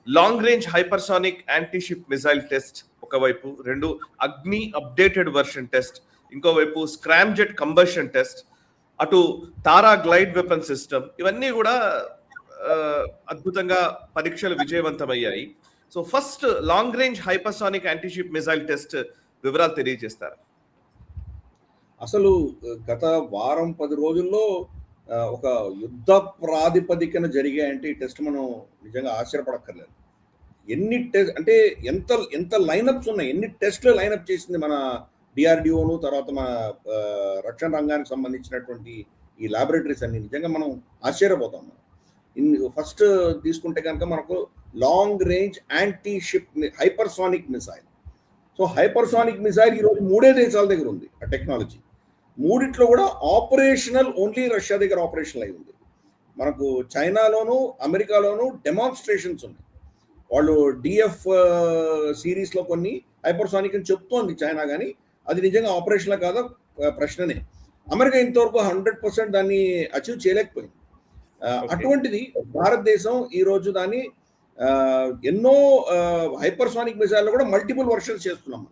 Long range hypersonic anti ship missile test ఒకవైపు, రెండు Agni updated version test, ఇంకోవైపు scramjet combustion test, అటు Tara glide weapon system, ఇవన్నీ కూడా అద్భుతంగా పరీక్షలు విజయవంతమయ్యాయి. So first long range hypersonic anti ship missile test వివరాలు తెలియజేస్తారు. అసలు గత వారం 10 రోజుల్లో ఒక యుద్ధ ప్రాతిపదికన జరిగాయంటే ఈ టెస్ట్ మనం నిజంగా ఆశ్చర్యపడక్కర్లేదు. ఎన్ని టెస్ట్ అంటే ఎంత లైనప్స్ ఉన్నాయి, ఎన్ని టెస్ట్లు లైనప్ చేసింది మన డిఆర్డిఓను, తర్వాత మన రక్షణ రంగానికి సంబంధించినటువంటి ఈ ల్యాబొరేటరీస్ అన్ని. నిజంగా మనం ఆశ్చర్యపోతాం. ఫస్ట్ తీసుకుంటే కనుక మనకు long range anti ship hypersonic missile. So hypersonic missile ఈరోజు 3 దేశాల దగ్గర ఉంది ఆ టెక్నాలజీ. 3 కూడా ఆపరేషనల్, ఓన్లీ రష్యా దగ్గర ఆపరేషనల్ అయి ఉంది. మనకు చైనాలోను అమెరికాలోను డెమాన్స్ట్రేషన్స్ ఉన్నాయి. వాళ్ళు డిఎఫ్ సిరీస్లో కొన్ని హైపర్సానిక్ అని చెప్తోంది చైనా, కానీ అది నిజంగా ఆపరేషనల్ కాదా ప్రశ్ననే. అమెరికా ఇంతవరకు 100% దాన్ని అచీవ్ చేయలేకపోయింది. అటువంటిది భారతదేశం ఈరోజు దాన్ని ఎన్నో హైపర్సానిక్ మిసైల్లో కూడా మల్టిపుల్ వర్షన్స్ చేస్తున్నాం.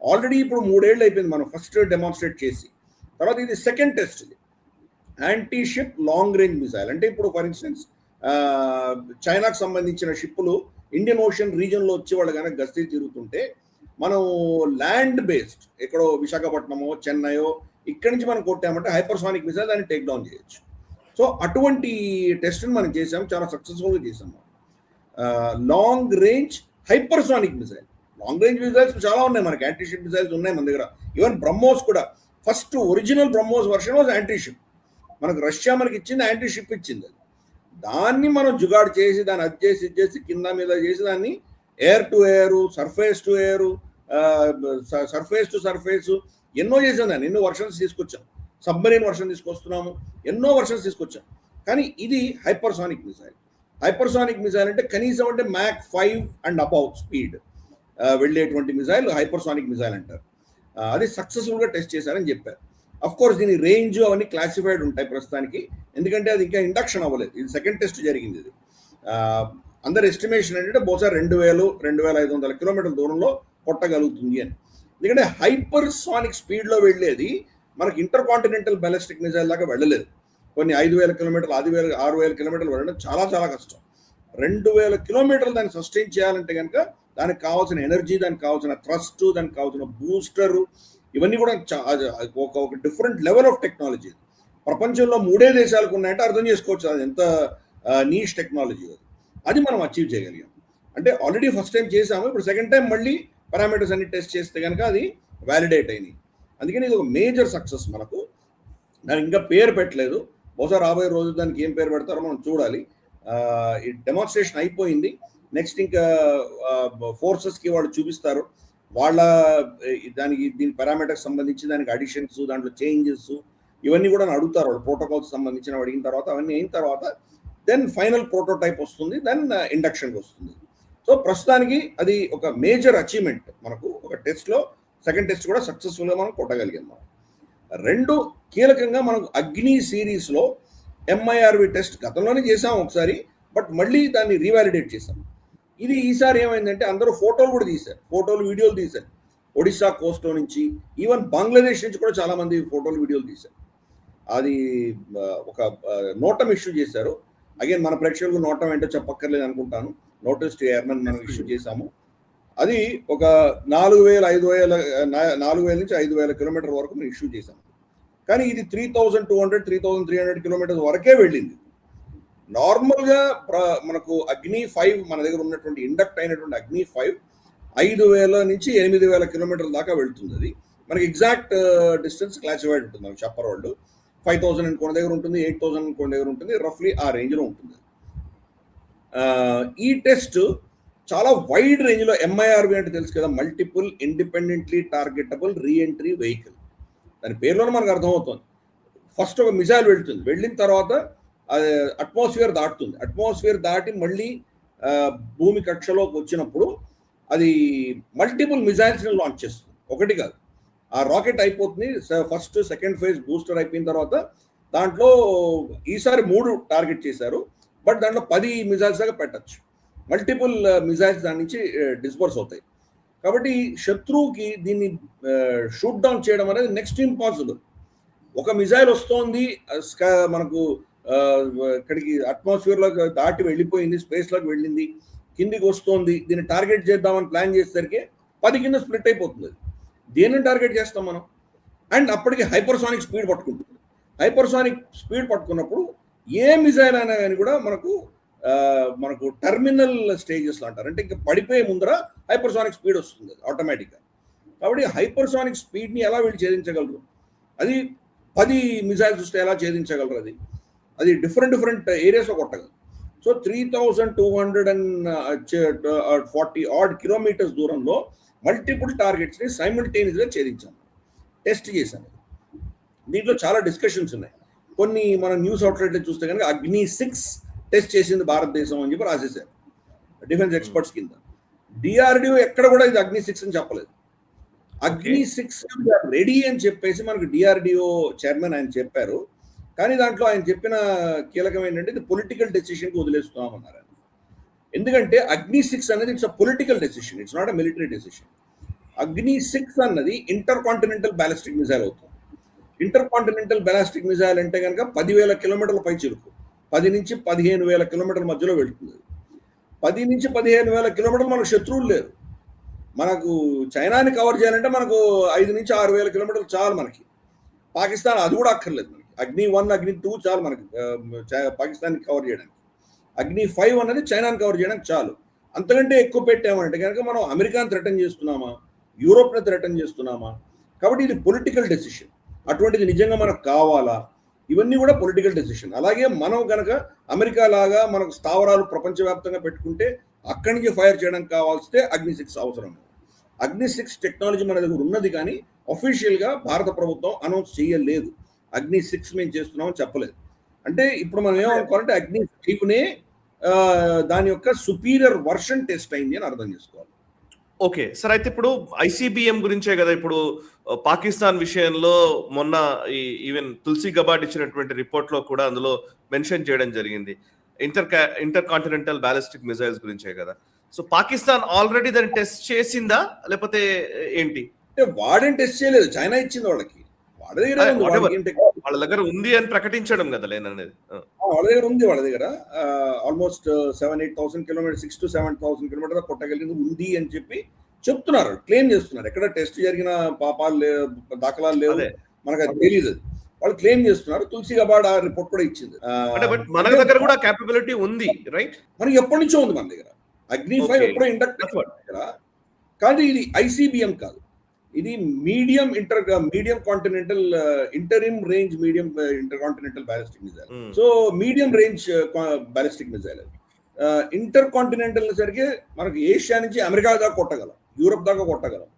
ఆల్రెడీ ఇప్పుడు 3 ఏళ్ళు అయిపోయింది మనం ఫస్ట్ డెమాన్స్ట్రేట్ చేసి. తర్వాత ఇది సెకండ్ టెస్ట్, ఇది anti ship long range missile. అంటే ఇప్పుడు ఫర్ ఇన్స్టెన్స్ చైనాకు సంబంధించిన షిప్పులు ఇండియన్ ఓషన్ రీజన్లో వచ్చి వాళ్ళు కనుక గస్తీ తిరుగుతుంటే మనం ల్యాండ్ బేస్డ్ ఎక్కడో విశాఖపట్నమో చెన్నైయో ఇక్కడి నుంచి మనం కొట్టామంటే హైపర్సానిక్ మిసైల్ దాన్ని టేక్ డౌన్ చేయొచ్చు. సో అటువంటి టెస్ట్ని మనం చేసాము, చాలా సక్సెస్ఫుల్గా చేసాము. Long range hypersonic missile, long range missiles చాలా ఉన్నాయి మనకి, యాంటీ షిప్ మిసైల్స్ ఉన్నాయి మన దగ్గర. ఈవెన్ బ్రహ్మోస్ కూడా first original BrahMos version was anti ship. మనకు రష్యా మనకి ఇచ్చింది యాంటీ షిప్ ఇచ్చింది. దాన్ని మనం జుగాడు చేసి దాన్ని అది చేసి ఇది చేసి కింద మీద చేసి దాన్ని air to air, surface to air, surface to surface ఎన్నో చేసాం. దాన్ని ఎన్నో వర్షన్స్ తీసుకొచ్చాం. సబ్మరీన్ వర్షన్ తీసుకొస్తున్నాము, ఎన్నో వర్షన్స్ తీసుకొచ్చాం. కానీ ఇది హైపర్సానిక్ మిసైల్. హైపర్సానిక్ మిసైల్ అంటే కనీసం అంటే మ్యాక్ 5 అండ్ అబౌవ్ స్పీడ్ వెళ్ళేటువంటి మిసైల్ హైపర్సానిక్ మిసైల్ అంటారు. అది సక్సెస్ఫుల్గా టెస్ట్ చేశారని చెప్పారు. అఫ్ కోర్స్ దీని రేంజ్ అవన్నీ క్లాసిఫైడ్ ఉంటాయి ప్రస్తుతానికి, ఎందుకంటే అది ఇంకా ఇండక్షన్ అవ్వలేదు. ఇది సెకండ్ టెస్ట్ జరిగింది. ఇది అందరి ఎస్టిమేషన్ ఏంటంటే బహుశా 2000-2500 కిలోమీటర్ల దూరంలో కొట్టగలుగుతుంది అని. ఎందుకంటే హైపర్సానిక్ స్పీడ్లో వెళ్ళేది మనకి ఇంటర్ కాంటినెంటల్ బ్యాలిస్టిక్ మిసైల్ దాకా వెళ్ళలేదు. కొన్ని 5000 కిలోమీటర్లు, 6000 కిలోమీటర్లు వెళ్ళడం చాలా చాలా కష్టం. 2000 కిలోమీటర్లు దాన్ని సస్టైన్ చేయాలంటే కనుక దానికి కావాల్సిన ఎనర్జీ, దానికి కావాల్సిన థ్రస్ట్, దానికి కావాల్సిన బూస్టరు, ఇవన్నీ కూడా ఒక డిఫరెంట్ లెవెల్ ఆఫ్ టెక్నాలజీ. ప్రపంచంలో 3 దేశాలకు ఉన్నాయంటే అర్థం చేసుకోవచ్చు అది ఎంత నీష్ టెక్నాలజీ. అది మనం అచీవ్ చేయగలిగాం. అంటే ఆల్రెడీ ఫస్ట్ టైం చేసాము, ఇప్పుడు సెకండ్ టైం మళ్ళీ పారామీటర్స్ అన్ని టెస్ట్ చేస్తే కనుక అది వ్యాలిడేట్ అయినాయి. అందుకని ఇది ఒక మేజర్ సక్సెస్ మనకు. దానికి ఇంకా పేరు పెట్టలేదు, బహుశా రాబోయే రోజు దానికి ఏం పేరు పెడతారో మనం చూడాలి. ఈ డెమాన్స్ట్రేషన్ అయిపోయింది. నెక్స్ట్ ఇంకా ఫోర్సెస్కి వాళ్ళు చూపిస్తారు, వాళ్ళ దీని పారామీటర్స్ సంబంధించి దానికి అడిషన్స్, దాంట్లో చేంజెస్ ఇవన్నీ కూడా అడుగుతారు వాళ్ళు. ప్రోటోకాల్స్ సంబంధించిన అడిగిన తర్వాత అవన్నీ అయిన తర్వాత దెన్ ఫైనల్ ప్రోటోటైప్ వస్తుంది, దెన్ ఇండక్షన్కి వస్తుంది. సో ప్రస్తుతానికి అది ఒక మేజర్ అచీవ్మెంట్ మనకు. ఒక టెస్ట్లో సెకండ్ టెస్ట్ కూడా సక్సెస్ఫుల్గా మనం కొట్టగలిగాం. మనం 2 కీలకంగా మనకు అగ్ని సిరీస్లో ఎంఐఆర్వి టెస్ట్ గతంలోనే చేసాం ఒకసారి, బట్ మళ్ళీ దాన్ని రీవాలిడేట్ చేసాం. ఇది ఈసారి ఏమైందంటే అందరూ ఫోటోలు కూడా తీశారు, ఫోటోలు వీడియోలు తీశారు. ఒడిశా కోస్ట్లో నుంచి, ఈవెన్ బంగ్లాదేశ్ నుంచి కూడా చాలామంది ఫోటోలు వీడియోలు తీశారు. అది ఒక నోటం ఇష్యూ చేశారు. అగైన్ మన ప్రేక్షకులకు నోటం ఏంటో చెప్పక్కర్లేదు అనుకుంటాను. నోటీస్ టు ఎయిర్మెన్ మనం ఇష్యూ చేశాము. అది ఒక 4000 నుంచి 5000 కిలోమీటర్ వరకు మనం ఇష్యూ చేశాము. కానీ ఇది 3200-3300 కిలోమీటర్స్ వరకే వెళ్ళింది. నార్మల్గా మనకు అగ్ని 5 మన దగ్గర ఉన్నటువంటి ఇండక్ట్ అయినటువంటి అగ్ని 5 5000 నుంచి 8000 కిలోమీటర్ల దాకా వెళ్తుంది. అది మనకి ఎగ్జాక్ట్ డిస్టెన్స్ క్లాసిఫైడ్ ఉంటుంది. మనకు చెప్పరు వాళ్ళు. 5000 అనుకోని దగ్గర ఉంటుంది, 8000 అనుకోని దగ్గర ఉంటుంది, రఫ్లీ ఆ రేంజ్లో ఉంటుంది. ఈ టెస్ట్ చాలా వైడ్ రేంజ్లో, ఎంఐఆర్వి అంటే తెలుసు కదా, multiple independently targetable reentry vehicle. దాని పేరులోనే మనకు అర్థమవుతుంది. ఫస్ట్ ఒక మిసైల్ వెళ్తుంది, వెళ్ళిన తర్వాత అట్మాస్ఫియర్ దాటుతుంది. అట్మాస్ఫియర్ దాటి మళ్ళీ భూమి కక్షలోకి వచ్చినప్పుడు అది మల్టిపుల్ మిసైల్స్ని లాంచ్ చేస్తుంది, ఒకటి కాదు. ఆ రాకెట్ అయిపోతుంది. ఫస్ట్ సెకండ్ ఫేజ్ బూస్టర్ అయిపోయిన తర్వాత దాంట్లో ఈసారి 3 టార్గెట్ చేశారు, బట్ దాంట్లో 10 మిసైల్స్ దాకా పెట్టచ్చు. మల్టిపుల్ మిజైల్స్ దాని నుంచి డిస్బర్స్ అవుతాయి. కాబట్టి శత్రువుకి దీన్ని షూట్ డౌన్ చేయడం అనేది నెక్స్ట్ ఇంపాసిబుల్. ఒక మిజైల్ వస్తోంది, మనకు ఇక్కడికి అట్మాస్ఫియర్లోకి దాటి వెళ్ళిపోయింది, స్పేస్లోకి వెళ్ళింది, కిందికి వస్తోంది, దీన్ని టార్గెట్ చేద్దామని ప్లాన్ చేసేసరికి 10 కింద స్ప్లిట్ అయిపోతుంది. దేనిని టార్గెట్ చేస్తాం మనం? అండ్ అప్పటికి హైపర్సానిక్ స్పీడ్ పట్టుకుంటుంది. హైపర్సానిక్ స్పీడ్ పట్టుకున్నప్పుడు ఏ మిజైల్ అయినా కానీ కూడా మనకు టర్మినల్ స్టేజెస్లో అంటారు, అంటే ఇంకా పడిపోయే ముందర హైపర్సానిక్ స్పీడ్ వస్తుంది ఆటోమేటిక్గా. కాబట్టి హైపర్సానిక్ స్పీడ్ని ఎలా వీళ్ళు ఛేదించగలరు? అది 10 మిజైల్స్ వస్తే ఎలా ఛేదించగలరు? అది డిఫరెంట్ ఏరియాస్లో కొట్టగలరు. సో 3240 ఆడ్ కిలోమీటర్స్ దూరంలో మల్టిపుల్ టార్గెట్స్ని సైమల్టేనియస్గా ఛేదించాము, టెస్ట్ చేశాము. దీంట్లో చాలా డిస్కషన్స్ ఉన్నాయి. కొన్ని మన న్యూస్ అవుట్లెట్లు చూస్తే కనుక అగ్ని 6 టెస్ట్ చేసింది భారతదేశం అని చెప్పి రాసేసారు డిఫెన్స్ ఎక్స్పర్ట్స్ కింద. డిఆర్డిఓ ఎక్కడ కూడా ఇది అగ్ని 6 అని చెప్పలేదు. అగ్ని 6 రెడీ అని చెప్పేసి మనకు డిఆర్డిఓ చైర్మన్ ఆయన చెప్పారు. కానీ దాంట్లో ఆయన చెప్పిన కీలకం ఏంటంటే ఇది పొలిటికల్ డెసిషన్కి వదిలేస్తున్నామన్నారు. ఎందుకంటే అగ్ని 6 అనేది it's a political decision, it's not a military decision. అగ్ని 6 అన్నది ఇంటర్ కాంటినెంటల్ బ్యాలిస్టిక్ మిజైల్ అవుతుంది. ఇంటర్ కాంటినెంటల్ బ్యాలిస్టిక్ మిజైల్ అంటే కనుక 10,000 కిలోమీటర్ల పై చిరుకు, 10 నుంచి 15,000 కిలోమీటర్ల మధ్యలో వెళ్తుంది. 10 నుంచి 15,000 కిలోమీటర్లు మనకు శత్రువులు లేరు. మనకు చైనాని కవర్ చేయాలంటే మనకు 5 నుంచి 6,000 కిలోమీటర్లు చాలు మనకి. పాకిస్తాన్ అది కూడా అక్కర్లేదు మనకి. అగ్ని 1, అగ్ని 2 చాలు మనకి పాకిస్తాన్ని కవర్ చేయడానికి. అగ్ని 5 అనేది చైనాని కవర్ చేయడానికి చాలు. అంతకంటే ఎక్కువ పెట్టామంటే కనుక మనం అమెరికాని థ్రెటన్ చేస్తున్నామా, యూరోప్ని థ్రెటన్ చేస్తున్నామా? కాబట్టి ఇది పొలిటికల్ డెసిషన్. అటువంటిది నిజంగా మనకు కావాలా? ఇవన్నీ కూడా పొలిటికల్ డెసిషన్. అలాగే మనం కనుక అమెరికా లాగా మనకు స్థావరాలు ప్రపంచవ్యాప్తంగా పెట్టుకుంటే అక్కడి నుంచి ఫైర్ చేయడానికి కావాల్స్తే అగ్ని 6 అవసరం. అగ్ని 6 టెక్నాలజీ మన దగ్గర ఉన్నది, కానీ అఫీషియల్గా భారత ప్రభుత్వం అనౌన్స్ చేయలేదు. అగ్ని 6 మేము చేస్తున్నామని చెప్పలేదు. అంటే ఇప్పుడు మనం ఏమనుకోవాలంటే అగ్ని 5నే దాని యొక్క సుపీరియర్ వర్షన్ టెస్ట్ అయింది అని అర్థం చేసుకోవాలి. ఓకే సార్, అయితే ఇప్పుడు ఐసీబీఎం గురించే కదా ఇప్పుడు పాకిస్తాన్ విషయంలో మొన్న ఈవెన్ తులసి గబార్డ్ ఇచ్చినటువంటి రిపోర్ట్ లో కూడా అందులో మెన్షన్ చేయడం జరిగింది ఇంటర్ కాంటినెంటల్ బ్యాలిస్టిక్ మిజైల్స్ గురించే కదా. సో పాకిస్తాన్ ఆల్రెడీ దాన్ని టెస్ట్ చేసిందా లేకపోతే ఏంటి? అంటే వాడేం టెస్ట్ చేయలేదు, చైనా ఇచ్చింది వాళ్ళకి. వాళ్ళ దగ్గర ఉంది అని ప్రకటించడం కదా లేననేది. వాళ్ళ దగ్గర ఉంది, వాళ్ళ దగ్గర ఆల్మోస్ట్ 7,000-8,000 కిలోమీటర్, 6,000 to 7,000 కిలోమీటర్ కొట్టగలిగింది ఉంది అని చెప్పి చెప్తున్నారు, క్లెయిమ్ చేస్తున్నారు. ఎక్కడ టెస్ట్ జరిగిన పాపాలు లేవు, దాఖలాలు లేవు, మనకు అది తెలియదు. వాళ్ళు క్లెయిమ్ చేస్తున్నారు. తులసి గబార్డ్ ఆ రిపోర్ట్ కూడా ఇచ్చింది. మన దగ్గర కూడా క్యాపబిలిటీ ఉంది, రైట్? మనకి ఎప్పటి నుంచో ఉంది మన దగ్గర. అగ్ని 5 ఎప్పుడో ఇండక్ట్ దగ్గర, కానీ ఇది ఐసీబీఎం కాదు, ఇది medium continental interim range medium inter continental ballistic missile. So medium range ballistic missile. Inter continental సరికి మనకి ఏషియా నుంచి అమెరికా దాకా కొట్టగలం, యూరోప్ దాకా కొట్టగలం.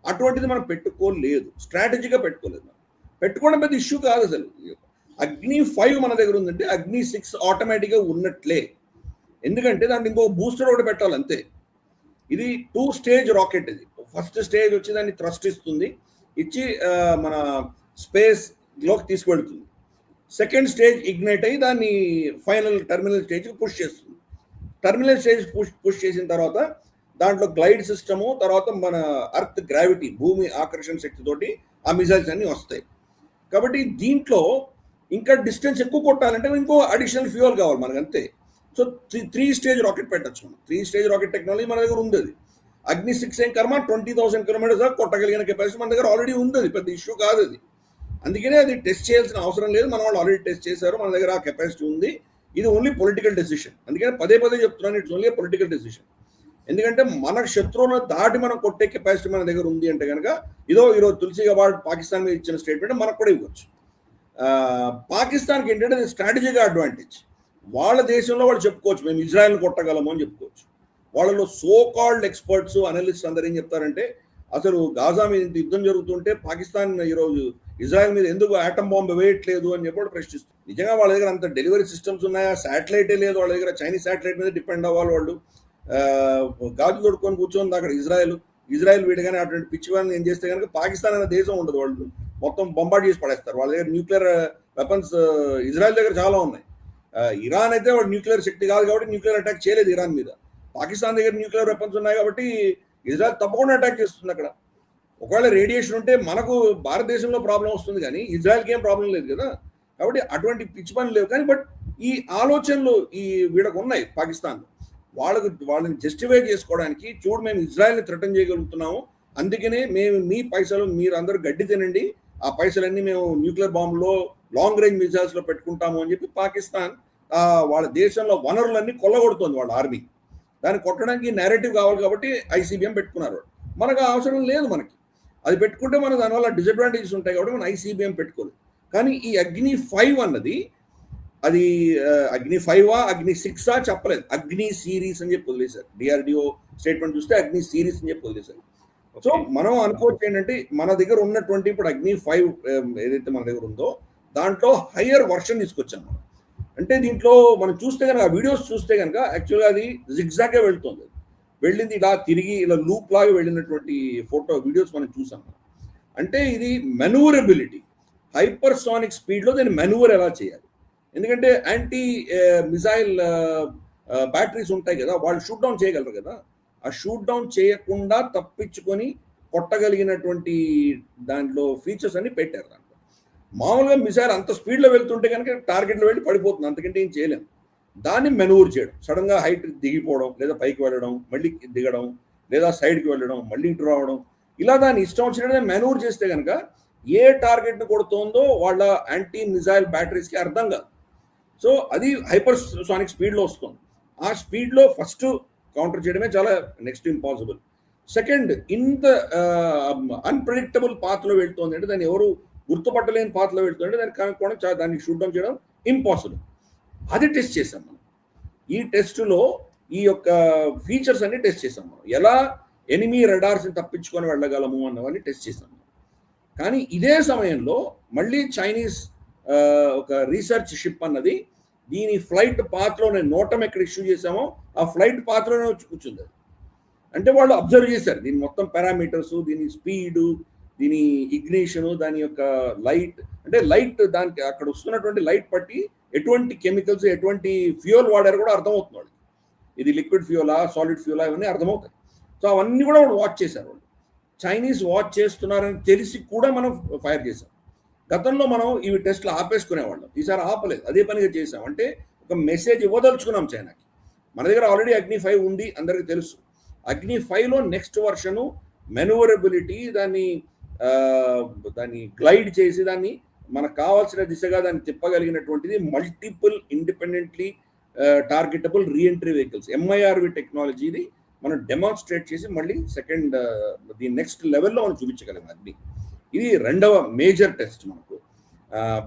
అటువంటిది మనం పెట్టుకోలేదు, స్ట్రాటజీగా పెట్టుకోలేదు. పెట్టుకోవడం పెద్ద ఇష్యూ కాదు అసలు. అగ్ని 5 మన దగ్గర ఉందంటే అగ్ని 6 ఆటోమేటిక్గా ఉన్నట్లే. ఎందుకంటే దాన్ని ఇంకో బూస్టర్ ఒకటి పెట్టాలి అంతే. ఇది 2 స్టేజ్ రాకెట్. ఇది ఫస్ట్ స్టేజ్ వచ్చి దాన్ని థ్రస్ట్ ఇస్తుంది, ఇచ్చి మన స్పేస్ లోకి తీసుకువెళ్తుంది. సెకండ్ స్టేజ్ ఇగ్నైట్ అయ్యి దాన్ని ఫైనల్ టర్మినల్ స్టేజ్కి పుష్ చేస్తుంది. టర్మినల్ స్టేజ్ పుష్ చేసిన తర్వాత దాంట్లో గ్లైడ్ సిస్టము, తర్వాత మన అర్త్ గ్రావిటీ, భూమి ఆకర్షణ శక్తితోటి ఆ మిజైల్స్ అన్ని వస్తాయి. కాబట్టి దీంట్లో ఇంకా డిస్టెన్స్ ఎక్కువ కొట్టాలంటే ఇంకో అడిషనల్ ఫ్యూయల్ కావాలి మనకు, అంతే. సో 3 స్టేజ్ రాకెట్ పెట్టచ్చు మనం. 3 స్టేజ్ రాకెట్ టెక్నాలజీ మన దగ్గర ఉంది. అది అగ్ని 6 ఏం కర్మ 20,000 కిలోమీటర్స్ దాకా కొట్టగలిగిన కెపాసిటీ మన దగ్గర ఆల్రెడీ ఉంది. అది పెద్ద ఇష్యూ కాదు అది. అందుకనే అది టెస్ట్ చేయాల్సిన అవసరం లేదు. మన వాళ్ళు ఆల్రెడీ టెస్ట్ చేశారు, మన దగ్గర ఆ కెపాసిటీ ఉంది. ఇది ఓన్లీ పొలిటికల్ డెసిషన్. అందుకని పదే చెప్తున్నాను, ఇట్స్ ఓన్లీ పొలిటికల్ డెసిషన్. ఎందుకంటే మన శత్రువులను దాటి మనం కొట్టే కెపాసిటీ మన దగ్గర ఉంది అంటే కనుక ఈరోజు తులసి గబార్డ్ పాకిస్తాన్ మీద ఇచ్చిన స్టేట్మెంట్ మనకు కూడా ఇవ్వచ్చు. పాకిస్తాన్కి ఏంటంటే స్ట్రాటజీగా అడ్వాంటేజ్. వాళ్ళ దేశంలో వాళ్ళు చెప్పుకోవచ్చు మేము ఇజ్రాయెల్ని కొట్టగలము అని చెప్పుకోవచ్చు. వాళ్ళలో సో కాల్డ్ ఎక్స్పర్ట్స్, అనలిస్ట్ అందరూ ఏం చెప్తారంటే అసలు గాజా మీద ఇంత యుద్ధం జరుగుతుంటే పాకిస్తాన్ ఈరోజు ఇజ్రాయెల్ మీద ఎందుకు ఆటమ్ బాంబ్ వేయట్లేదు అని చెప్పి ప్రశ్నిస్తుంది. నిజంగా వాళ్ళ దగ్గర అంత డెలివరీ సిస్టమ్స్ ఉన్నాయా? శాటిలైటే లేదు వాళ్ళ దగ్గర. చైనీస్ శాటిలైట్ మీద డిపెండ్ అవ్వాలి వాళ్ళు. గాజు తొడుకొని కూర్చొని అక్కడ ఇజ్రాయెల్ వీడిగానే అటువంటి పిచ్చి వాళ్ళని ఏం చేస్తే కనుక పాకిస్తాన్ అనే దేశం ఉండదు, వాళ్ళు మొత్తం బొంబార్డ్ చేసి పడేస్తారు. వాళ్ళ దగ్గర న్యూక్లియర్ వెపన్స్ ఇజ్రాయెల్ దగ్గర చాలా ఉన్నాయి. ఇరాన్ అయితే వాడు న్యూక్లియర్ శక్తి కాదు కాబట్టి న్యూక్లియర్ అటాక్ చేయలేదు ఇరాన్ మీద. పాకిస్తాన్ దగ్గర న్యూక్లియర్ వెపన్స్ ఉన్నాయి కాబట్టి ఇజ్రాయెల్ తప్పకుండా అటాక్ చేస్తుంది అక్కడ. ఒకవేళ రేడియేషన్ ఉంటే మనకు భారతదేశంలో ప్రాబ్లం వస్తుంది కానీ ఇజ్రాయెల్కి ఏం ప్రాబ్లం లేదు కదా. కాబట్టి అటువంటి పిచ్చి పనులు లేవు. కానీ బట్ ఈ ఆలోచనలు ఈ వీళ్ళకు ఉన్నాయి పాకిస్తాన్. వాళ్ళని జస్టిఫై చేసుకోవడానికి, చూడు మేము ఇజ్రాయెల్ని థ్రెటన్ చేయగలుగుతున్నాము, అందుకనే మేము మీ పైసలు మీరు అందరూ గడ్డి తినండి, ఆ పైసలన్నీ మేము న్యూక్లియర్ బాంబులో లాంగ్ రేంజ్ మిసైల్స్ లో పెట్టుకుంటాము అని చెప్పి పాకిస్తాన్ వాళ్ళ దేశంలో వనరులన్నీ కొల్లగొడుతుంది వాళ్ళ ఆర్మీ. దాన్ని కొట్టడానికి నేరేటివ్ కావాలి కాబట్టి ఐసీబీఎం పెట్టుకున్నారు. మనకు అవసరం లేదు, మనకి అది పెట్టుకుంటే మన దానివల్ల డిసడ్వాంటేజెస్ ఉంటాయి కాబట్టి మనం ఐసీబీఎం పెట్టుకోలేదు. కానీ ఈ అగ్ని 5 అన్నది అది అగ్ని 5 అగ్ని 6 చెప్పలేదు, అగ్ని సిరీస్ అని చెప్పి వదిలేశారు. డిఆర్డిఓ స్టేట్మెంట్ చూస్తే అగ్ని సిరీస్ అని చెప్పి వదిలేశారు. సో మనం అనుకోవచ్చు ఏంటంటే మన దగ్గర ఉన్నటువంటి ఇప్పుడు అగ్ని 5 ఏదైతే మన దగ్గర ఉందో దాంట్లో హయ్యర్ వర్షన్ తీసుకొచ్చాం మనం. అంటే దీంట్లో మనం చూస్తే కనుక ఆ వీడియోస్ చూస్తే కనుక యాక్చువల్గా అది జిగ్జాగే వెళ్తుంది, వెళ్ళింది ఇలా తిరిగి ఇలా లూప్ లాగా వెళ్ళినటువంటి వీడియోస్ మనం చూసాం. అంటే ఇది మెనూవరబిలిటీ, హైపర్సానిక్ స్పీడ్లో దీన్ని మెనూవర్ ఎలా చేయాలి. ఎందుకంటే యాంటీ మిసైల్ బ్యాటరీస్ ఉంటాయి కదా, వాళ్ళు షూట్ డౌన్ చేయగలరు కదా. ఆ షూట్ డౌన్ చేయకుండా తప్పించుకొని కొట్టగలిగినటువంటి దాంట్లో ఫీచర్స్ అన్ని పెట్టారు దాంట్లో. మామూలుగా మిసైల్ అంత స్పీడ్లో వెళ్తుంటే కనుక టార్గెట్లో వెళ్ళి పడిపోతుంది, అంతకంటే ఏం చేయలేము. దాన్ని మెనూవర్ చేయడం, సడన్గా హైట్ దిగిపోవడం, లేదా పైకి వెళ్ళడం, మళ్ళీ దిగడం, లేదా సైడ్కి వెళ్ళడం, మళ్ళీ ఇటు రావడం, ఇలా దాన్ని ఇష్టం వచ్చినట్టు మెనూవర్ చేస్తే కనుక ఏ టార్గెట్ని కొడుతోందో వాళ్ళ యాంటీ మిసైల్ బ్యాటరీస్కి అర్థం కాదు. సో అది హైపర్ సానిక్ స్పీడ్లో వస్తుంది. ఆ స్పీడ్లో ఫస్ట్ కౌంటర్ చేయడమే చాలా నెక్స్ట్ ఇంపాసిబుల్. సెకండ్, ఇంత అన్ప్రెడిక్టబుల్ పాత్లో వెళ్తుంది అంటే దాన్ని ఎవరు గుర్తుపట్టలేని పాత్లో వెళ్తుంటే దాన్ని కనుక్కోవడం, దాన్ని షూట్ డౌన్ చేయడం ఇంపాసిబుల్. అది టెస్ట్ చేసాం మనం. ఈ టెస్టులో ఈ యొక్క ఫీచర్స్ అన్ని టెస్ట్ చేసాం మనం. ఎలా ఎనిమీ రడార్స్ని తప్పించుకొని వెళ్ళగలము అన్నవన్నీ టెస్ట్ చేసాం. కానీ ఇదే సమయంలో మళ్ళీ చైనీస్ ఒక రీసెర్చ్ షిప్ అన్నది దీని ఫ్లైట్ పాత్లోనే నోటం ఎక్కడ ఇష్యూ చేసామో ఆ ఫ్లైట్ పాత్రలోనే వచ్చి కూర్చుంది. అంటే వాళ్ళు అబ్జర్వ్ చేశారు దీని మొత్తం పారామీటర్స్, దీని స్పీడు, దీని ఇగ్నిషను, దాని యొక్క లైట్, అంటే లైట్ దానికి అక్కడ వస్తున్నటువంటి లైట్ పట్టి ఎటువంటి కెమికల్స్, ఎటువంటి ఫ్యూయల్ వాడారు కూడా అర్థమవుతుంది వాళ్ళకి. ఇది లిక్విడ్ ఫ్యూయలా, సాలిడ్ ఫ్యూయలా, ఇవన్నీ అర్థమవుతాయి. సో అవన్నీ కూడా వాళ్ళు వాచ్ చేశారు. వాళ్ళు చైనీస్ వాచ్ చేస్తున్నారని తెలిసి కూడా మనం ఫైర్ చేసాం. గతంలో మనం ఇవి టెస్ట్లు ఆపేసుకునేవాళ్ళం, ఈసారి ఆపలేదు, అదే పనిగా చేసాం. అంటే ఒక మెసేజ్ ఇవ్వదలుచుకున్నాం చైనాకి. మన దగ్గర ఆల్రెడీ అగ్ని 5 ఉంది, అందరికీ తెలుసు. అగ్ని 5లో నెక్స్ట్ వర్షను మెనూవరబిలిటీ, దాన్ని గ్లైడ్ చేసి దాన్ని మనకు కావాల్సిన దిశగా దాన్ని తిప్పగలిగినటువంటిది multiple independently targetable reentry vehicles, MIRV టెక్నాలజీని మనం డెమాన్స్ట్రేట్ చేసి మళ్ళీ సెకండ్ ది నెక్స్ట్ లెవెల్లో మనం చూపించగలం అగ్ని. ఇది రెండవ మేజర్ టెస్ట్ మనకు.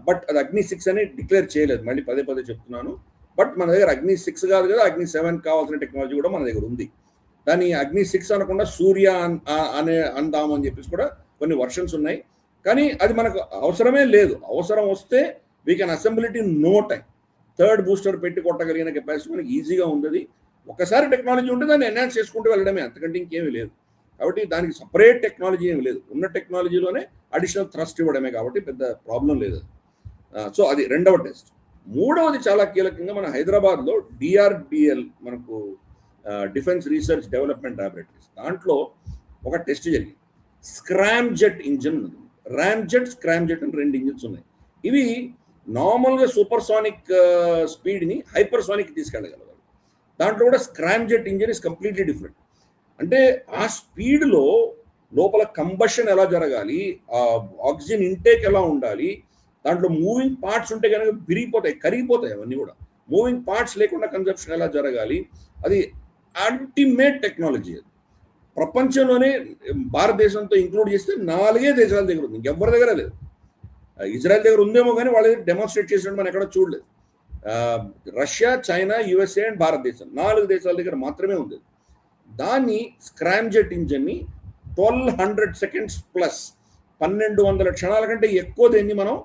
బట్ అది అగ్ని 6 అని డిక్లేర్ చేయలేదు, మళ్ళీ పదే చెప్తున్నాను. బట్ మన దగ్గర అగ్ని 6 కాదు కదా, అగ్ని 7 కావాల్సిన టెక్నాలజీ కూడా మన దగ్గర ఉంది. దాన్ని అగ్ని 6 అనకుండా సూర్య అనే అందాము అని చెప్పేసి కూడా కొన్ని వర్షన్స్ ఉన్నాయి. కానీ అది మనకు అవసరమే లేదు. అవసరం వస్తే we can assemble it no time. Third booster పెట్టి కొట్టగలిగిన కెపాసిటీ మనకి ఈజీగా ఉంది. ఒకసారి టెక్నాలజీ ఉంటే దాన్ని ఎన్హాన్స్ చేసుకుంటూ వెళ్ళడమే, అంతకంటే ఇంకేమీ లేదు. కాబట్టి దానికి సపరేట్ టెక్నాలజీ ఏమి లేదు, ఉన్న టెక్నాలజీలోనే అడిషనల్ థ్రస్ట్ ఇవ్వడమే, కాబట్టి పెద్ద ప్రాబ్లం లేదు. సో అది రెండవ టెస్ట్. మూడవది చాలా కీలకంగా మన హైదరాబాద్లో డిఆర్డిఎల్, మనకు డిఫెన్స్ రీసెర్చ్ డెవలప్మెంట్ ల్యాబొరేటరీస్, దాంట్లో ఒక టెస్ట్ జరిగింది. స్క్రామ్ జెట్ ఇంజిన్ ఉంది, ర్యామ్ జెట్, స్క్రామ్ జెట్ అని 2 ఇంజిన్స్ ఉన్నాయి. ఇవి నార్మల్గా సూపర్ సానిక్ స్పీడ్ని హైపర్ సానిక్ తీసుకెళ్ళగలరు. దాంట్లో కూడా Scram jet engine is completely different. అంటే ఆ స్పీడ్లో లోపల కంబషన్ ఎలా జరగాలి, ఆక్సిజన్ ఇంటేక్ ఎలా ఉండాలి, దాంట్లో మూవింగ్ పార్ట్స్ ఉంటే కనుక విరిగిపోతాయి, కరిగిపోతాయి, అవన్నీ కూడా మూవింగ్ పార్ట్స్ లేకుండా కన్జప్షన్ ఎలా జరగాలి, అది అల్టిమేట్ టెక్నాలజీ. అది ప్రపంచంలోనే భారతదేశంతో ఇంక్లూడ్ చేస్తే 4 దేశాల దగ్గర ఉంది, ఇంకెవరి దగ్గర లేదు. ఇజ్రాయెల్ దగ్గర ఉందేమో కానీ వాళ్ళ దగ్గర డెమాన్స్ట్రేట్ చేసినట్టు మనం ఎక్కడ చూడలేదు. రష్యా, చైనా, యుఎస్ఏ అండ్ భారతదేశం 4 దేశాల దగ్గర మాత్రమే ఉంది. దాన్ని స్క్రామ్ జెట్ ఇంజన్ని 1200 సెకండ్స్ ప్లస్ 1200 క్షణాల కంటే ఎక్కువ దీన్ని మనం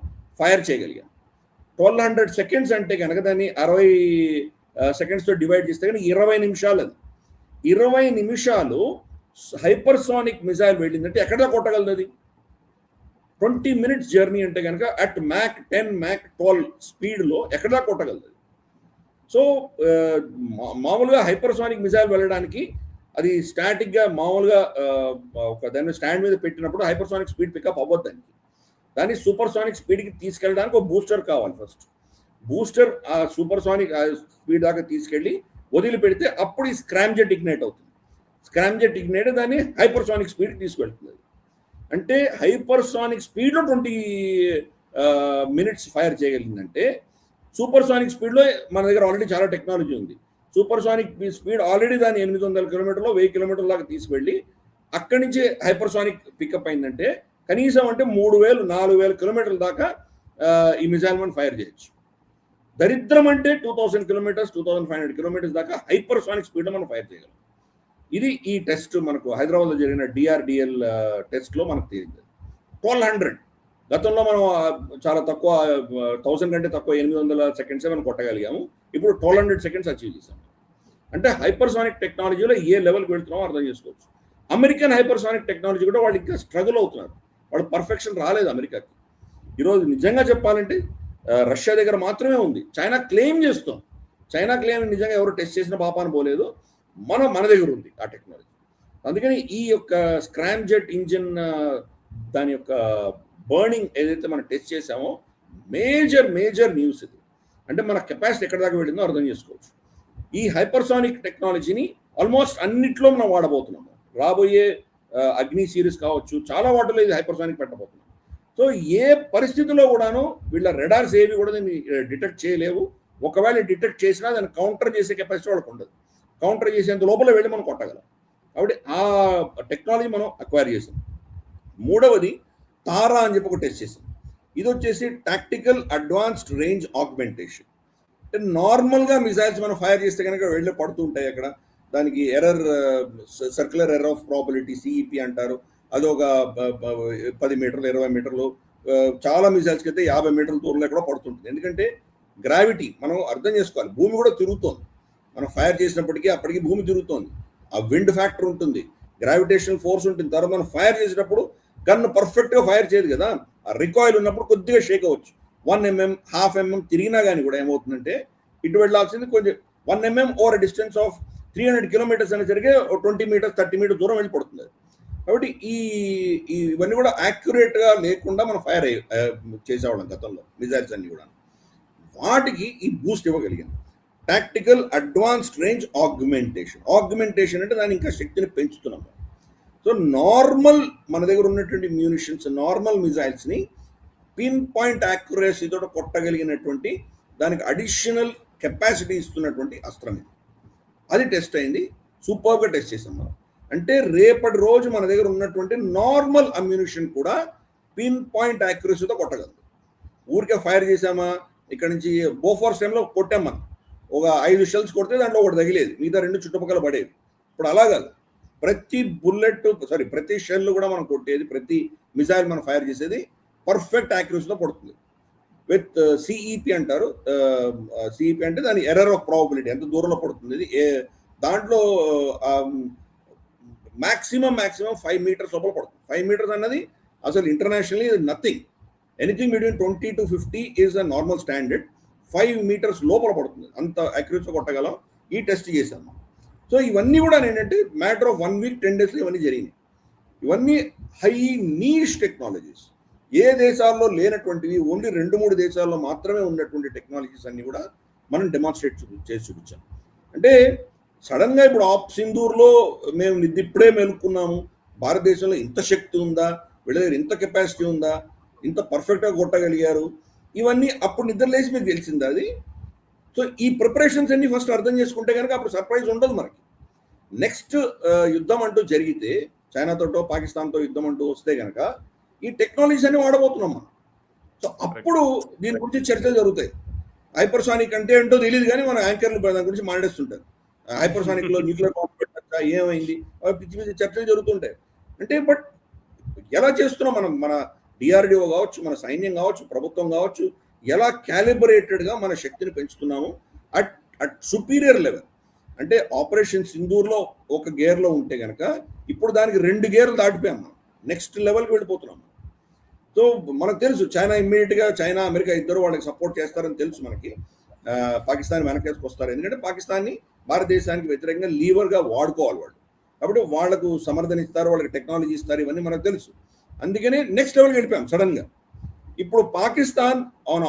ఫైర్ చేయగలిగాం. 1200 సెకండ్స్ అంటే కనుక దాన్ని 60 సెకండ్స్తో డివైడ్ చేస్తే కనుక 20 నిమిషాలు. అది 20 నిమిషాలు హైపర్సానిక్ మిసైల్ వెళ్ళిందంటే ఎక్కడ కొట్టగలదు అది? 20 మినిట్స్ జర్నీ అంటే కనుక అట్ మ్యాక్ 10 మ్యాక్ 12 స్పీడ్లో ఎక్కడా కొట్టగలదు. సో మామూలుగా హైపర్సానిక్ మిసైల్ వెళ్ళడానికి అది స్టాటిక్గా మామూలుగా దాన్ని స్టాండ్ మీద పెట్టినప్పుడు హైపర్సానిక్ స్పీడ్ పికప్ అవ్వద్దు. దాన్ని సూపర్ సానిక్ స్పీడ్కి తీసుకెళ్ళడానికి ఒక బూస్టర్ కావాలి. ఫస్ట్ బూస్టర్ ఆ సూపర్ సానిక్ స్పీడ్ దాకా తీసుకెళ్ళి వదిలిపెడితే అప్పుడు ఈ స్క్రామ్జెట్ ఇగ్నైట్ అవుతుంది. స్క్రామ్జెట్ ఇగ్నైట్ దాన్ని హైపర్సానిక్ స్పీడ్కి తీసుకెళ్తుంది. అంటే హైపర్సానిక్ స్పీడ్లో 20 minutes ఫైర్ చేయగలిగిందంటే సూపర్ సానిక్ స్పీడ్లో మన దగ్గర ఆల్రెడీ చాలా టెక్నాలజీ ఉంది. సూపర్ సానిక్ స్పీడ్ ఆల్రెడీ దాన్ని 800 కిలోమీటర్లో 1000 కిలోమీటర్ల దాకా తీసుకెళ్ళి అక్కడి నుంచి హైపర్సానిక్ పికప్ అయిందంటే కనీసం అంటే 3000-4000 కిలోమీటర్ల దాకా ఈ మిసైల్ మనం ఫైర్ చేయొచ్చు. దరిద్రం అంటే 2000 కిలోమీటర్స్ 2500 కిలోమీటర్స్ దాకా హైపర్సానిక్ స్పీడ్లో మనం ఫైర్ చేయగలం. ఇది ఈ టెస్ట్ మనకు హైదరాబాద్లో జరిగిన DRDL టెస్ట్లో మనకు తేలింది. 1200 గతంలో మనం చాలా తక్కువ 1000 కంటే తక్కువ 800 సెకండ్సే మనం కొట్టగలిగాము. ఇప్పుడు 1200 సెకండ్స్ అచీవ్ చేసాం. అంటే హైపర్సానిక్ టెక్నాలజీలో ఏ లెవెల్కి వెళ్తున్నామో అర్థం చేసుకోవచ్చు. అమెరికన్ హైపర్సానిక్ టెక్నాలజీ కూడా వాళ్ళు ఇంకా స్ట్రగుల్ అవుతున్నారు. వాళ్ళు పర్ఫెక్షన్ రాలేదు అమెరికాకి. ఈరోజు నిజంగా చెప్పాలంటే రష్యా దగ్గర మాత్రమే ఉంది. చైనా క్లెయిమ్ చేస్తాం. చైనా క్లెయిమ్ నిజంగా ఎవరు టెస్ట్ చేసిన పాపాన పోలేదు. మన దగ్గర ఉంది ఆ టెక్నాలజీ. అందుకని ఈ యొక్క స్క్రామ్జెట్ ఇంజిన్ దాని యొక్క బర్నింగ్ ఏదైతే మనం టెస్ట్ చేసామో మేజర్ న్యూస్ ఇది. అంటే మన కెపాసిటీ ఎక్కడ దాకా వెళ్ళిందో అర్థం చేసుకోవచ్చు. ఈ హైపర్సానిక్ టెక్నాలజీని ఆల్మోస్ట్ అన్నిట్లో మనం వాడబోతున్నాము. రాబోయే అగ్ని సిరీస్ కావచ్చు, చాలా వాటిలో ఇది హైపర్సానిక్ పెట్టబోతున్నాం. సో ఏ పరిస్థితుల్లో కూడాను వీళ్ళ రెడార్స్ ఏవి కూడా దీన్ని డిటెక్ట్ చేయలేవు. ఒకవేళ డిటెక్ట్ చేసినా దాన్ని కౌంటర్ చేసే కెపాసిటీ వాళ్ళకి ఉండదు. కౌంటర్ చేసేంత లోపల వెళ్ళి మనం కొట్టగలం. కాబట్టి ఆ టెక్నాలజీ మనం అక్వైర్ చేసాం. మూడవది తారా అని చెప్పి ఒక టెస్ట్ చేసాం. ఇది వచ్చేసి టాక్టికల్ అడ్వాన్స్డ్ రేంజ్ ఆగ్మెంటేషన్. అంటే నార్మల్గా మిసైల్స్ మనం ఫైర్ చేస్తే కనుక వెళ్ళి పడుతూ ఉంటాయి. అక్కడ దానికి error, circular error of probability CEP అంటారు. అది ఒక 10 మీటర్లు 20 మీటర్లు, చాలా మిసైల్స్కి అయితే 50 మీటర్ల దూరంలో కూడా పడుతుంటుంది. ఎందుకంటే గ్రావిటీ మనం అర్థం చేసుకోవాలి. భూమి కూడా తిరుగుతోంది. మనం ఫైర్ చేసినప్పటికీ అప్పటికి భూమి తిరుగుతోంది. ఆ విండ్ ఫ్యాక్టర్ ఉంటుంది, గ్రావిటేషనల్ ఫోర్స్ ఉంటుంది. తర్వాత మనం ఫైర్ చేసేటప్పుడు గన్ పర్ఫెక్ట్గా ఫైర్ చేయదు కదా. ఆ రికాయిల్ ఉన్నప్పుడు కొద్దిగా షేక్ అవ్వచ్చు. 1 mm, 1/2 mm తిరిగినా కానీ కూడా ఏమవుతుందంటే ఇటు వెళ్ళాల్సింది కొంచెం 1 mm over distance of 300 kilometres అని జరిగే 20 meters 30 meters దూరం వెళ్ళి పడుతుంది. కాబట్టి ఇవన్నీ కూడా యాక్యురేట్గా లేకుండా మనం ఫైర్ చేసేవాళ్ళం గతంలో మిజైల్స్ అన్ని కూడా. వాటికి ఈ బూస్ట్ ఇవ్వగలిగాం. టాక్టికల్ అడ్వాన్స్డ్ రేంజ్ ఆగ్మెంటేషన్ అంటే దాని ఇంకా శక్తిని పెంచుతున్నాం. సో నార్మల్ మన దగ్గర ఉన్నటువంటి మ్యూనిషన్స్, నార్మల్ మిజైల్స్ని పిన్ పాయింట్ యాక్యురసీతో కొట్టగలిగినటువంటి దానికి అడిషనల్ కెపాసిటీ ఇస్తున్నటువంటి అస్త్రం ఇది. అది టెస్ట్ అయింది. సూపర్గా టెస్ట్ చేసాం మనం. అంటే రేపటి రోజు మన దగ్గర ఉన్నటువంటి నార్మల్ అమ్యూనిషన్ కూడా పిన్ పాయింట్ యాక్యురసీతో కొట్టగలదు. ఊరికే ఫైర్ చేసామా, ఇక్కడ నుంచి బోఫోర్స్ టైంలో కొట్టాం మనం, ఒక 5 షెల్స్ కొడితే దాంట్లో ఒకటి తగిలేదు, మిగతా 2 చుట్టుపక్కల పడేది. ఇప్పుడు అలా కాదు. ప్రతి షెల్ కూడా మనం కొట్టేది, ప్రతి మిసైల్ మనం ఫైర్ చేసేది పర్ఫెక్ట్ యాక్యురసీతో పడుతుంది. విత్ CEP అంటారు. CEP అంటే దాని ఎర్రర్ ఆఫ్ ప్రాబిలిటీ, ఎంత దూరంలో పడుతుంది. దాంట్లో మాక్సిమం 5 meters లోపల పడుతుంది. 5 meters అన్నది అసలు internationally nothing. Anything between 20 to 50 is a normal standard. 5 meters లోపల పడుతుంది. అంత యాక్యురసీతో కొట్టగలం. ఈ టెస్ట్ చేశాము. సో ఇవన్నీ కూడా ఏంటంటే మ్యాటర్ ఆఫ్ 1 week 10 days ఇవన్నీ జరిగినాయి. ఇవన్నీ హై నీష్ టెక్నాలజీస్, ఏ దేశాల్లో లేనటువంటివి, ఓన్లీ 2-3 దేశాల్లో మాత్రమే ఉన్నటువంటి టెక్నాలజీస్ అన్ని కూడా మనం డెమాన్స్ట్రేట్ చేసి చూపించాం. అంటే సడన్గా ఇప్పుడు సింధూర్లో మేము ఇప్పుడే మేలుకున్నాము, భారతదేశంలో ఇంత శక్తి ఉందా, వీళ్ళ దగ్గర ఇంత కెపాసిటీ ఉందా, ఇంత పర్ఫెక్ట్గా కొట్టగలిగారు, ఇవన్నీ అప్పుడు నిద్రలేసి మీకు తెలిసింది అది. సో ఈ ప్రిపరేషన్స్ అన్ని ఫస్ట్ అర్థం చేసుకుంటే కనుక అప్పుడు సర్ప్రైజ్ ఉండదు మనకి. నెక్స్ట్ యుద్ధం అంటూ జరిగితే, చైనాతోటో పాకిస్తాన్తో యుద్ధం అంటూ వస్తే కనుక ఈ టెక్నాలజీస్ అన్ని వాడబోతున్నాం మనం. సో అప్పుడు దీని గురించి చర్చలు జరుగుతాయి. హైపర్సానిక్ అంటే ఏంటో తెలియదు కానీ మన యాంకర్లు దాని గురించి మాట్లాడుతుంటారు. హైపర్సానిక్లో న్యూక్లియర్ బాంబ్ పెట్టచ్చా, ఏమైంది, పిచ్చి పిచ్చి చర్చలు జరుగుతుంటాయి. అంటే బట్ ఎలా చేస్తున్నాం మనం, మన DRDO కావచ్చు, మన సైన్యం కావచ్చు, ప్రభుత్వం కావచ్చు, ఎలా క్యాలిబ్రేటెడ్గా మన శక్తిని పెంచుతున్నాము అట్ సుపీరియర్ లెవెల్. అంటే ఆపరేషన్ సింధూర్లో ఒక గేర్లో ఉంటే కనుక ఇప్పుడు దానికి 2 గేర్లు దాటిపోయాం మనం, నెక్స్ట్ లెవెల్కి వెళ్ళిపోతున్నాం. సో మనకు తెలుసు చైనా ఇమ్మీడియట్గా, చైనా అమెరికా ఇద్దరు వాళ్ళకి సపోర్ట్ చేస్తారని తెలుసు మనకి. పాకిస్తాన్ వెనకేసుకొస్తారు. ఎందుకంటే పాకిస్తాన్ని భారతదేశానికి వ్యతిరేకంగా లీవర్గా వాడుకోవాలి వాళ్ళు. కాబట్టి వాళ్లకు సమర్థన ఇస్తారు, వాళ్ళకి టెక్నాలజీ ఇస్తారు, ఇవన్నీ మనకు తెలుసు. అందుకనే నెక్స్ట్ లెవెల్కి వెళ్ళిపోయాం సడన్గా. ఇప్పుడు పాకిస్తాన్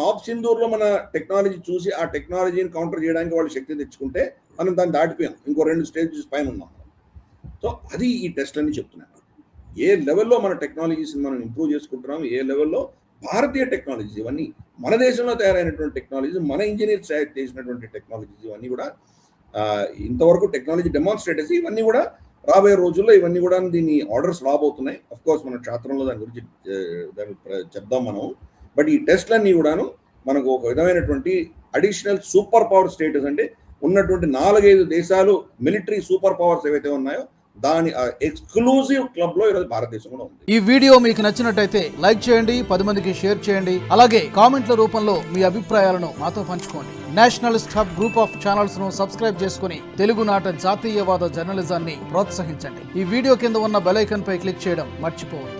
ఆఫ్ సింధూర్లో మన టెక్నాలజీ చూసి ఆ టెక్నాలజీని కౌంటర్ చేయడానికి వాళ్ళు శక్తి తెచ్చుకుంటే మనం దాన్ని దాటిపోయాం, ఇంకో 2 స్టేజెస్ పైన ఉన్నాం. సో అది ఈ టెస్ట్ అని చెప్తున్నాను. ఏ లెవెల్లో మన టెక్నాలజీస్ని మనం ఇంప్రూవ్ చేసుకుంటున్నాం, ఏ లెవెల్లో భారతీయ టెక్నాలజీస్ ఇవన్నీ మన దేశంలో తయారైనటువంటి టెక్నాలజీస్, మన ఇంజనీర్స్ చేసినటువంటి టెక్నాలజీస్ ఇవన్నీ కూడా ఇంతవరకు టెక్నాలజీ డెమాన్స్ట్రేటర్స్ ఇవన్నీ కూడా రాబోయే రోజుల్లో ఇవన్నీ కూడా దీని ఆర్డర్స్ రాబోతున్నాయి. అఫ్ కోర్స్ మన క్షేత్రంలో దాని గురించి చెప్దాం మనం. బట్ ఈ టెస్ట్లన్నీ కూడాను మనకు ఒక విధమైనటువంటి అడిషనల్ సూపర్ పవర్ స్టేటస్, అంటే ఉన్నటువంటి 4-5 దేశాలు మిలిటరీ సూపర్ పవర్స్ ఏవైతే ఉన్నాయో దాని ఎక్స్క్లూజివ్ క్లబ్ లో ఈరోజు భారతదేశం కూడా ఉంది. ఈ వీడియో మీకు నచ్చినట్టయితే లైక్ చేయండి, 10 మందికి షేర్ చేయండి. అలాగే కామెంట్ల రూపంలో మీ అభిప్రాయాలను మాతో పంచుకోండి. Nationalist hub group of channels ను సబ్స్క్రైబ్ చేసుకుని తెలుగునాట జాతీయవాద జర్నలిజాన్ని ప్రోత్సహించండి. ఈ వీడియో కింద ఉన్న బెల్ ఐకాన్ పై క్లిక్ చేయడం మర్చిపోవద్దు.